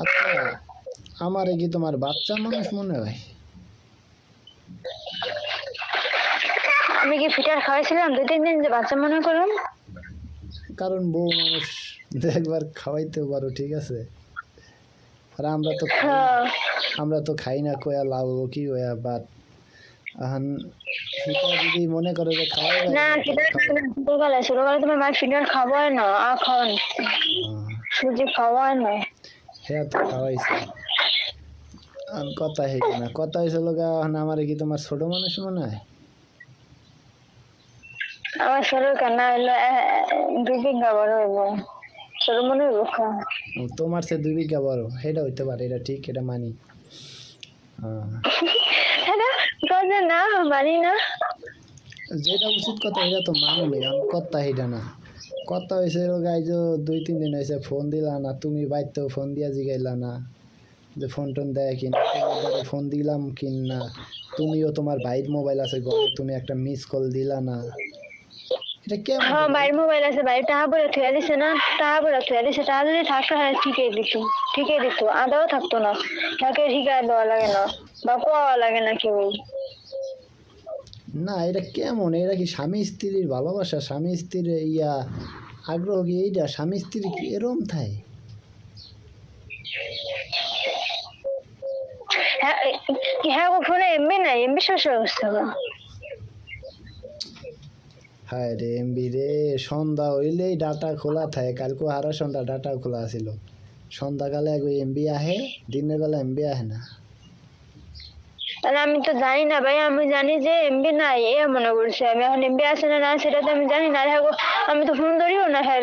আচ্ছা, আমারে কি তোমার বাচ্চা মানুষ মনে হয়? আমি কি ফিটার খাওয়াইছিলাম 2-3 দিন যে বাচ্চা মনে করলাম? কারণ বউ মানুষ একবার খাওয়াইতেও পারো, ঠিক আছে। আর হ্যাঁ। আমরা তো খাই না কয়া লাভ হবো কি কয়া, বাট এখন ফিটা যদি মনে করো যে খাওয়াই না পারবে তাহলে ফিটার খাওয়াই। ছোটবেলায় তোমার মা ফিটার খাওয়ায় না, আর খাওয়ান সুজি খাওয়ায় না। হ্যাঁ তো খাওয়াইছে। আর কথা হইল না, কথা হয়েছিল গা, এখন আমারে কি তোমার ছোট মানুষ মনে হয়? আমার শরীর কান্না হইলো 2 বিঘা বড় হইব, ছোট মনে হইব। তোমার সে 2 বিঘা বড়, সেটা হইতে পারে, এটা ঠিক, এটা মানি। হ্যাঁ না মানি না। যেটা উচিত কথা এটা তো মানুনি, কথা এটা না। কথা হয়েছে গাইজ 2-3 দিন হয়েছে, ফোন দিলা না, তুমি বাইতেও ফোন দিয়া জিগাইলা না যে ফোন টোন দেয় কিনা, ফোন দিলাম কিনা, তুমিও তোমার ভাইয়ের মোবাইল আছে ঘরে, তুমি একটা মিস কল দিলা না। এটা কেমন? হ্যাঁ ভাইয়ের মোবাইল আছে, ভাই টাকা পরে থুয়া দিছে না, টাকা পরে থুয়া দিছে, টাকা যদি থাকতো হ্যাঁ ঠিকই দিত, আদাও থাকতো না, তাকে ঠিকায় দেওয়া লাগে না বা কোয়া লাগে না কেউ। না এটা কেমন? এটা কি স্বামী স্ত্রীর ভালোবাসা, স্বামী স্ত্রীর ইয়া আগ্রহ কি এইটা? স্বামী স্ত্রী কি এরম থাকে? হ্যাঁ হ্যাঁ ফোনে এমবি নাই, এমবি শেষ হয়ে গেছে। হায় রে এমবি রে, সন্ধ্যা হইলেই ডাটা খোলা থাকে, কালকে হারা সন্ধ্যা ডাটা খোলা ছিল, সন্ধ্যাকালে এক এমবি আহে, দিনের বেলা এমবি আহে না। তাহলে আমি তো জানি না ভাই, আমি জানি যে এমবি নাই এ মনে করছি আমি, এখন এমবি আছে না না সেটা তো আমি জানি না। দেখো আমি তো ফোন ধরিও না, হ্যাঁ